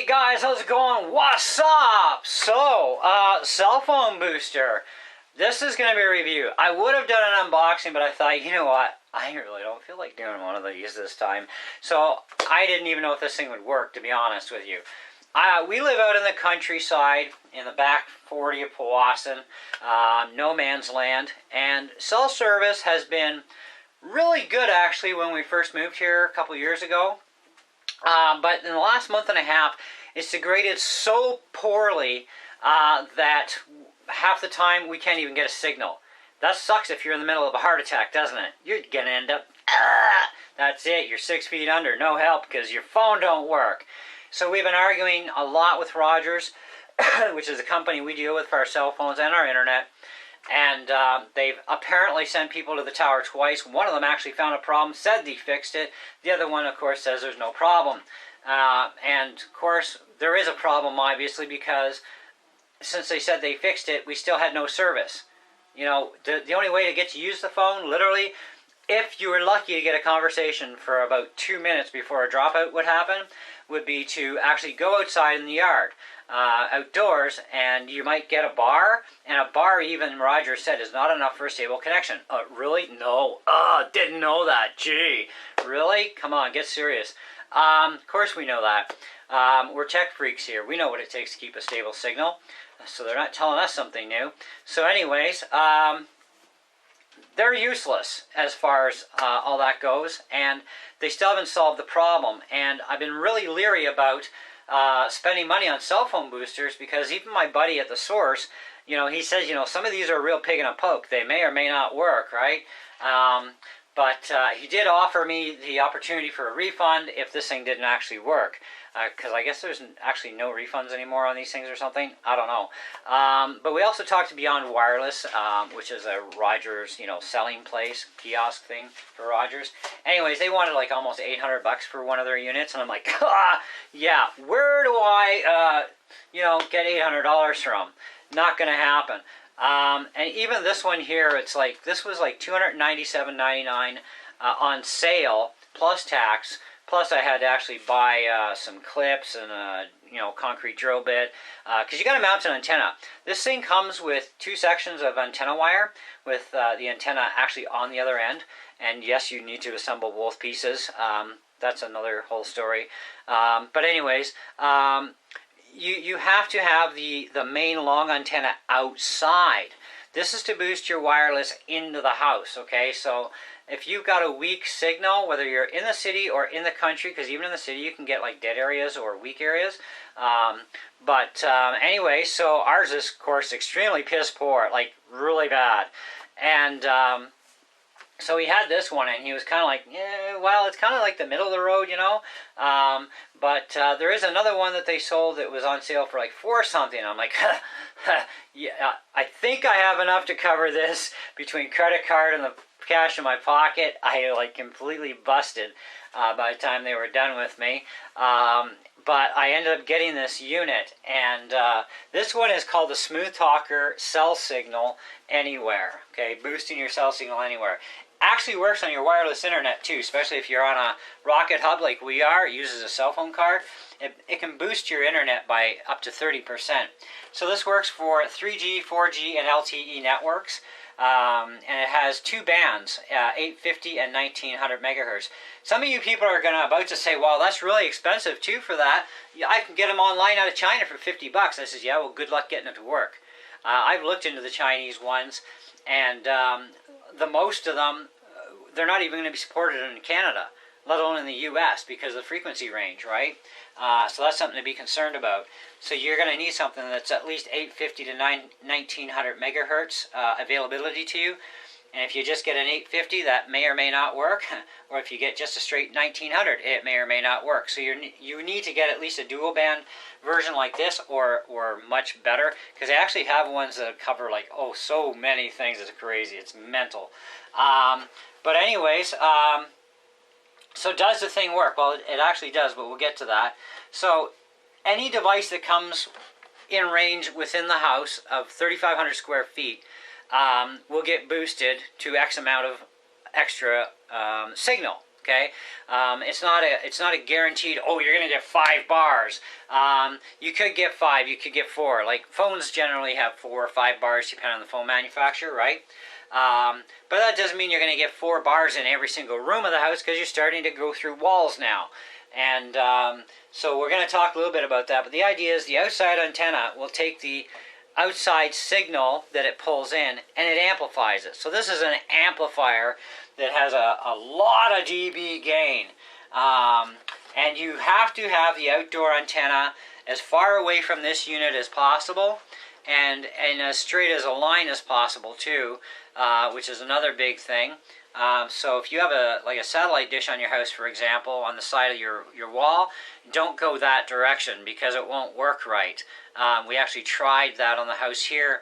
Hey guys, how's it going? What's up? So, cell phone booster. This is going to be a review. I would have done an unboxing, but I thought, you know what? I really don't feel like doing one of these this time. So, I didn't even know if this thing would work, to be honest with you. We live out in the countryside, in the back 40 of Powassan, no man's land, and cell service has been really good, actually, when we first moved here a couple years ago. But in the last month and a half, it's degraded so poorly that half the time we can't even get a signal. That sucks if you're in the middle of a heart attack, doesn't it? You're going to end up, that's it, you're 6 feet under, no help because your phone don't work. So we've been arguing a lot with Rogers, which is a company we deal with for our cell phones and our internet. And they've apparently sent people to the tower twice. One of them actually found a problem, said they fixed it. The other one, of course, says there's no problem. And, of course, there is a problem, obviously, because since they said they fixed it, we still had no service. You know, the only way to get to use the phone, literally, if you were lucky to get a conversation for about 2 minutes before a dropout would happen, would be to actually go outside in the yard. Outdoors, and you might get a bar, and a bar, even Roger said, is not enough for a stable connection. Really? No. Didn't know that. Gee. Really? Come on, get serious. Of course we know that. We're tech freaks here. We know what it takes to keep a stable signal, so they're not telling us something new. So anyways, they're useless as far as all that goes, and they still haven't solved the problem, and I've been really leery about spending money on cell phone boosters, because even my buddy at the source, you know, he says, you know, some of these are a real pig in a poke. They may or may not work, right? But he did offer me the opportunity for a refund if this thing didn't actually work. Because I guess there's actually no refunds anymore on these things or something. I don't know. But we also talked to Beyond Wireless, which is a Rogers, you know, selling place, kiosk thing for Rogers. Anyways, they wanted like almost $800 for one of their units. And I'm like, yeah, where do I, you know, get $800 from? Not going to happen. And even this one here, it's like, this was like $297.99 on sale, plus tax. Plus I had to actually buy some clips and a, you know, concrete drill bit, because you got to mount an antenna. This thing comes with 2 sections of antenna wire, with the antenna actually on the other end. And yes, you need to assemble both pieces. That's another whole story. But anyways, you have to have the main long antenna outside. This is to boost your wireless into the house, okay? So if you've got a weak signal, whether you're in the city or in the country, because even in the city you can get like dead areas or weak areas. Anyway, so ours is, of course, extremely piss poor, like really bad. And so he had this one, and he was kind of like, yeah, well, it's kind of like the middle of the road, you know. But there is another one that they sold that was on sale for like $4 something. I'm like, yeah, I think I have enough to cover this between credit card and the cash in my pocket. I like completely busted by the time they were done with me. But I ended up getting this unit, and this one is called the Smoothtalker Cell Signal Anywhere. Okay, boosting your cell signal anywhere. Actually works on your wireless internet too, especially if you're on a Rocket Hub like we are. It uses a cell phone card. It can boost your internet by up to 30%. So this works for 3G, 4G, and LTE networks. And it has 2 bands, 850 and 1900 megahertz. Some of you people are about to say, well, that's really expensive too for that. Yeah, I can get them online out of China for $50. I says, yeah, well, good luck getting it to work. I've looked into the Chinese ones, and the most of them, they're not even going to be supported in Canada, let alone in the U.S., because of the frequency range, right? So that's something to be concerned about. So you're going to need something that's at least 850 to 1900 megahertz availability to you. And if you just get an 850, that may or may not work. Or if you get just a straight 1900, it may or may not work. So you need to get at least a dual band version like this, or much better, because they actually have ones that cover like, oh, so many things. It's crazy. It's mental. But anyways, so does the thing work? Well, it actually does, but we'll get to that. So any device that comes in range within the house of 3,500 square feet will get boosted to X amount of extra signal. Okay, it's not a guaranteed. Oh, you're gonna get 5 bars. You could get 5. You could get 4. Like phones generally have 4 or 5 bars depending on the phone manufacturer, right? But that doesn't mean you're gonna get 4 bars in every single room of the house because you're starting to go through walls now. And so we're gonna talk a little bit about that. But the idea is the outside antenna will take the outside signal that it pulls in and it amplifies it. So this is an amplifier that has a lot of dB gain, and you have to have the outdoor antenna as far away from this unit as possible and as straight as a line as possible too, which is another big thing. So if you have a satellite dish on your house, for example, on the side of your wall, don't go that direction because it won't work right. We actually tried that on the house here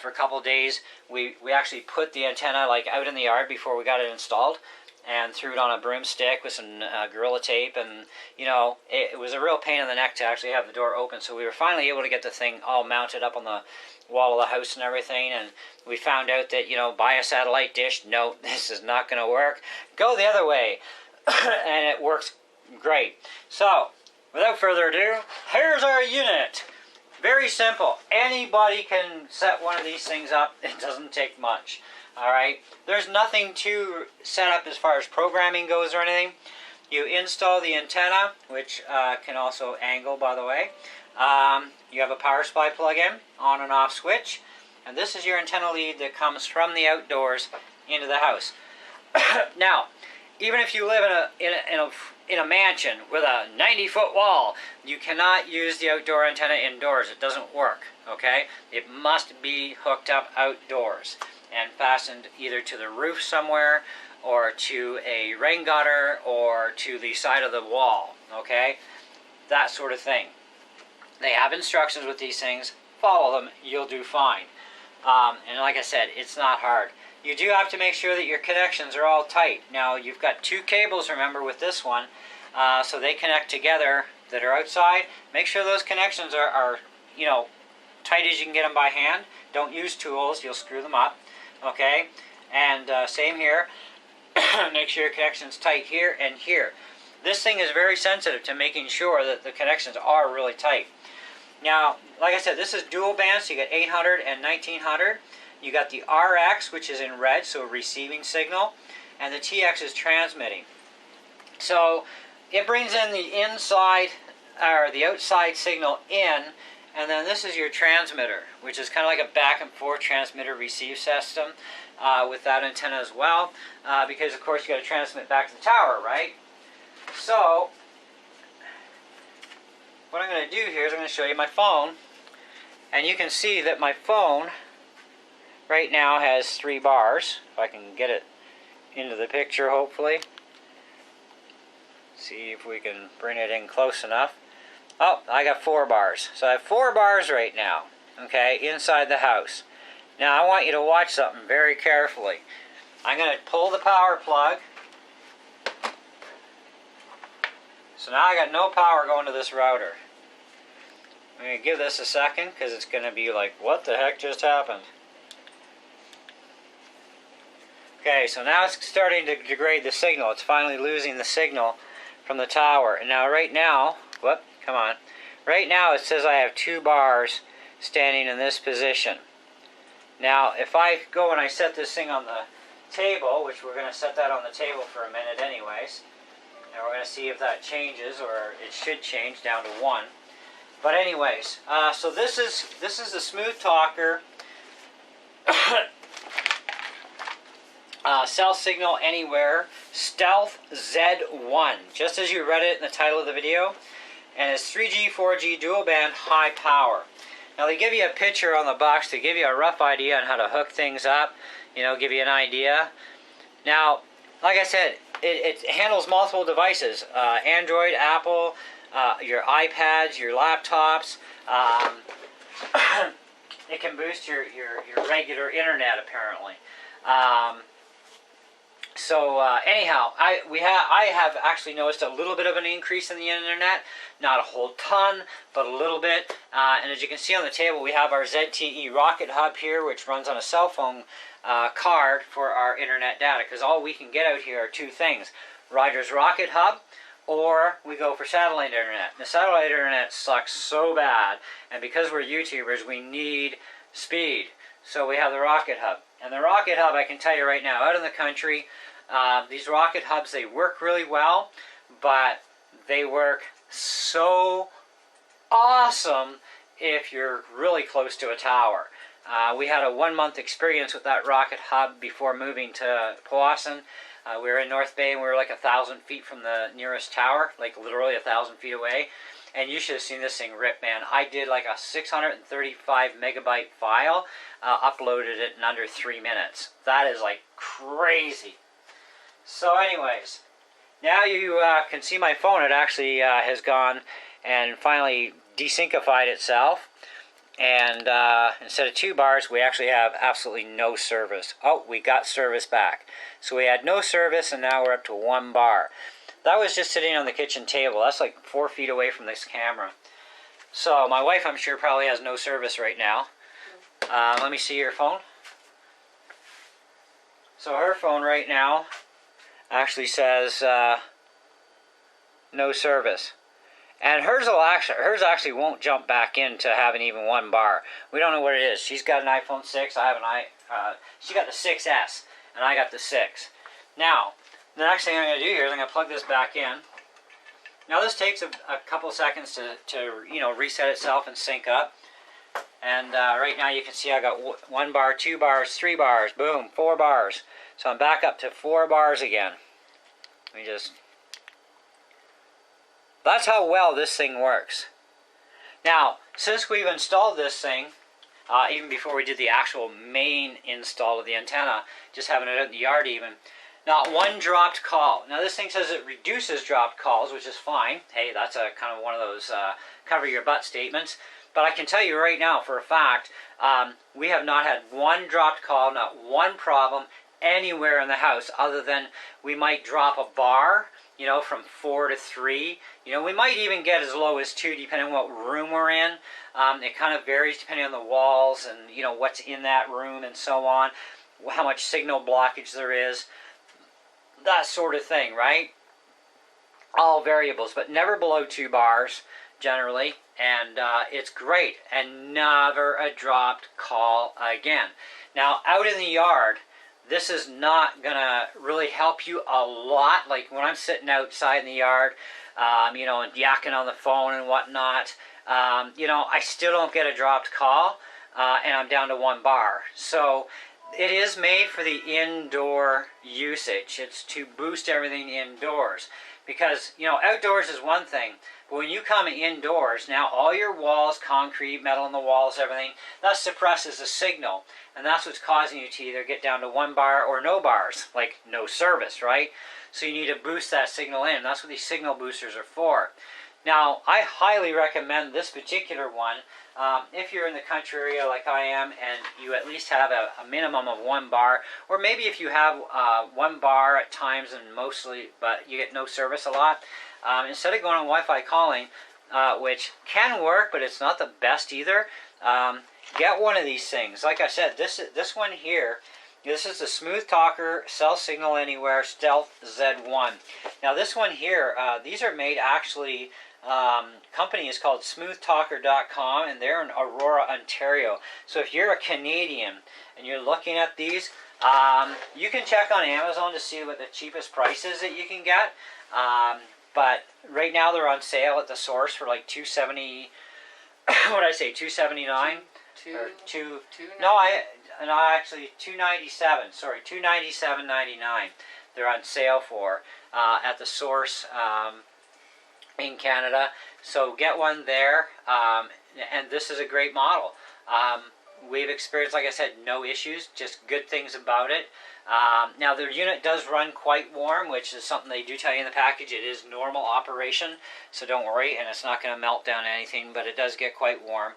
for a couple of days. We actually put the antenna like out in the yard before we got it installed and threw it on a broomstick with some Gorilla Tape, and you know, it was a real pain in the neck to actually have the door open. So we were finally able to get the thing all mounted up on the wall of the house and everything, and we found out that, you know, buy a satellite dish. No, this is not going to work. Go the other way. And it works great. So without further ado, here's our unit. Very simple. Anybody can set one of these things up. It doesn't take much. Alright, there's nothing to set up as far as programming goes or anything. You install the antenna, which can also angle, by the way. You have a power supply plug-in, on and off switch, and this is your antenna lead that comes from the outdoors into the house. Now, even if you live in a mansion with a 90-foot wall, you cannot use the outdoor antenna indoors. It doesn't work, okay? It must be hooked up outdoors and fastened either to the roof somewhere or to a rain gutter or to the side of the wall, okay? That sort of thing. They have instructions with these things. Follow them, you'll do fine. And like I said, it's not hard. You do have to make sure that your connections are all tight. Now, you've got 2 cables, remember, with this one, so they connect together that are outside. Make sure those connections are, you know, tight as you can get them by hand. Don't use tools, you'll screw them up, okay? And same here. Make sure your connection's tight here and here. This thing is very sensitive to making sure that the connections are really tight. Now, like I said, this is dual band, so you get 800 and 1900. You got the RX, which is in red, so receiving signal, and the TX is transmitting. So it brings in the inside or the outside signal in, and then this is your transmitter, which is kind of like a back and forth transmitter receive system with that antenna as well, because of course you got to transmit back to the tower, right? So what I'm going to do here is I'm going to show you my phone, and you can see that my phone right now has 3 bars. If I can get it into the picture, hopefully. See if we can bring it in close enough. Oh, I got 4 bars. So I have 4 bars right now, okay, inside the house. Now I want you to watch something very carefully. I'm going to pull the power plug. So now I got no power going to this router. I'm going to give this a second because it's going to be like, what the heck just happened? Okay, so now it's starting to degrade the signal. It's finally losing the signal from the tower. And now right now, whoop, come on. Right now it says I have 2 bars standing in this position. Now if I go and I set this thing on the table, which we're going to set that on the table for a minute anyways, and we're going to see if that changes, or it should change down to 1. But anyways, so this is the Smoothtalker Cell Signal Anywhere Stealth Z1, just as you read it in the title of the video, and it's 3G, 4G dual band high power. Now they give you a picture on the box to give you a rough idea on how to hook things up, you know, give you an idea. Now, like I said, it handles multiple devices, Android, Apple, your iPads, your laptops. It can boost your regular internet, apparently. Anyhow, I have actually noticed a little bit of an increase in the internet. Not a whole ton, but a little bit. And as you can see on the table, we have our ZTE Rocket Hub here, which runs on a cell phone card for our internet data. Because all we can get out here are 2 things. Rogers Rocket Hub, or we go for satellite internet. The satellite internet sucks so bad, and because we're YouTubers, we need speed. So we have the Rocket Hub. And the Rocket Hub, I can tell you right now, out in the country, these Rocket Hubs, they work really well, but they work so awesome if you're really close to a tower. We had a 1-month experience with that Rocket Hub before moving to Powassan. We were in North Bay and we were like 1,000 feet from the nearest tower, like literally 1,000 feet away. And you should have seen this thing rip, man. I did like a 635 megabyte file, uploaded it in under 3 minutes. That is like crazy. So anyways, now you can see my phone. It actually has gone and finally desyncified itself. And instead of 2 bars, we actually have absolutely no service. Oh, we got service back. So we had no service, and now we're up to 1 bar. That was just sitting on the kitchen table. That's like 4 feet away from this camera. So my wife, I'm sure, probably has no service right now. Let me see your phone. So her phone right now actually says no service. And hers actually won't jump back into having even 1 bar. We don't know what it is. She's got an iPhone 6. I have she got the 6S, and I got the 6. Now, the next thing I'm going to do here is I'm going to plug this back in. Now this takes a couple seconds to reset itself and sync up. And right now you can see I got 1 bar, 2 bars, 3 bars, boom, 4 bars. So I'm back up to 4 bars again. Let me just... That's how well this thing works. Now, since we've installed this thing, even before we did the actual main install of the antenna, just having it out in the yard even, not 1 dropped call. Now this thing says it reduces dropped calls, which is fine. Hey, that's a kind of one of those cover your butt statements. But I can tell you right now for a fact, we have not had 1 dropped call, not 1 problem anywhere in the house, other than we might drop a bar, from 4 to 3. We might even get as low as 2 depending on what room we're in. It kind of varies depending on the walls and, what's in that room and so on, how much signal blockage there is, that sort of thing, right? All variables, but never below 2 bars generally, and it's great, and never a dropped call again. Now, out in the yard, this is not going to really help you a lot. Like when I'm sitting outside in the yard, and yakking on the phone and whatnot, I still don't get a dropped call, and I'm down to 1 bar. So it is made for the indoor usage. It's to boost everything indoors. Because, outdoors is one thing, but when you come indoors, now all your walls, concrete, metal in the walls, everything, that suppresses the signal. And that's what's causing you to either get down to 1 bar or no bars, like no service, right? So you need to boost that signal in. That's what these signal boosters are for. Now, I highly recommend this particular one if you're in the country area like I am and you at least have a minimum of 1 bar, or maybe if you have 1 bar at times and mostly, but you get no service a lot, instead of going on Wi-Fi calling, which can work, but it's not the best either, get one of these things. Like I said, this one here, this is the Smoothtalker Cell Signal Anywhere Stealth Z1. Now this one here, these are made actually, company is called Smoothtalker.com, and they're in Aurora, Ontario. So if you're a Canadian and you're looking at these, you can check on Amazon to see what the cheapest price is that you can get. But right now they're on sale at the source for like $270. What did I say? $279. Actually $297. Sorry, $297.99. They're on sale for at the source in Canada. So get one there, and this is a great model. We've experienced, like I said, no issues, just good things about it. Now the unit does run quite warm, which is something they do tell you in the package. It is normal operation, so don't worry, and it's not going to melt down anything, but it does get quite warm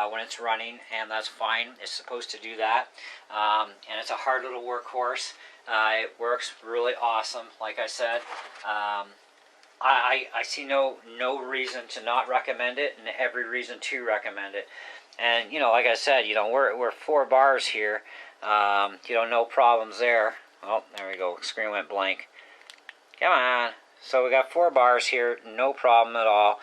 when it's running, and that's fine. It's supposed to do that, and it's a hard little workhorse. It works really awesome, like I said. I see no reason to not recommend it, and every reason to recommend it. And like I said, we're 4 bars here. No problems there. Oh, there we go. Screen went blank. Come on. So we got 4 bars here, no problem at all.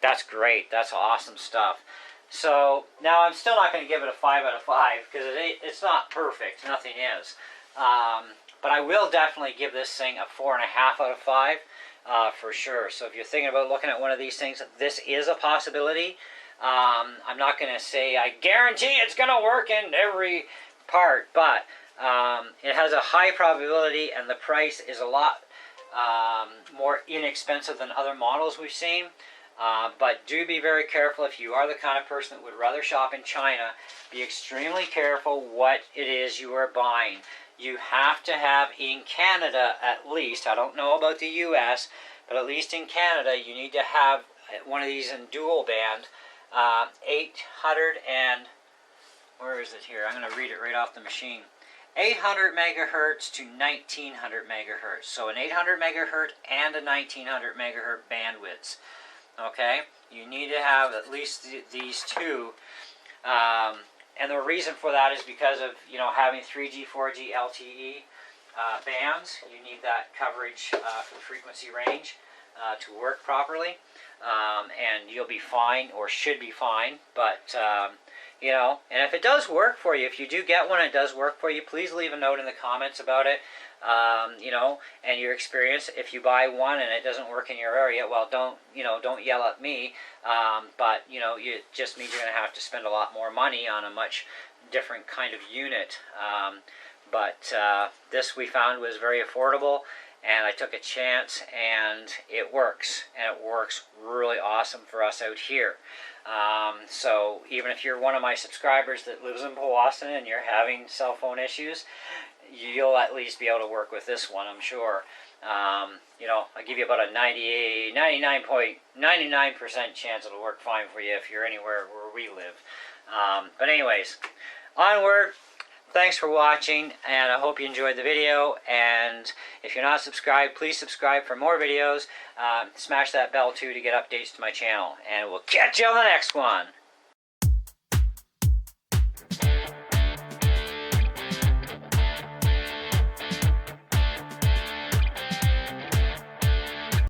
That's great. That's awesome stuff. So now I'm still not going to give it a 5 out of 5 because it's not perfect. Nothing is. But I will definitely give this thing a 4.5 out of 5 for sure. So if you're thinking about looking at one of these things, this is a possibility. I'm not going to say I guarantee it's going to work in every part, but it has a high probability, and the price is a lot more inexpensive than other models we've seen. But do be very careful if you are the kind of person that would rather shop in China. Be extremely careful what it is you are buying. You have to have, in Canada at least, I don't know about the US, but at least in Canada, you need to have one of these in dual band, 800 and, where is it here? I'm going to read it right off the machine. 800 megahertz to 1900 megahertz. So an 800 megahertz and a 1900 megahertz bandwidths. Okay, you need to have at least these two, and the reason for that is because of having 3G, 4G, LTE bands. You need that coverage for the frequency range to work properly, and you'll be fine, or should be fine. But and if it does work for you, if you do get one and it does work for you, please leave a note in the comments about it. And your experience. If you buy one and it doesn't work in your area, well, don't yell at me. But it just means you're going to have to spend a lot more money on a much different kind of unit. But this we found was very affordable, and I took a chance, and it works, and it works really awesome for us out here. So even if you're one of my subscribers that lives in Powassan and you're having cell phone issues, you'll at least be able to work with this one, I'm sure. I give you about a 99.99% chance it'll work fine for you if you're anywhere where we live. But anyways, onward. Thanks for watching, and I hope you enjoyed the video. And if you're not subscribed, please subscribe for more videos. Smash that bell too to get updates to my channel. And we'll catch you on the next one.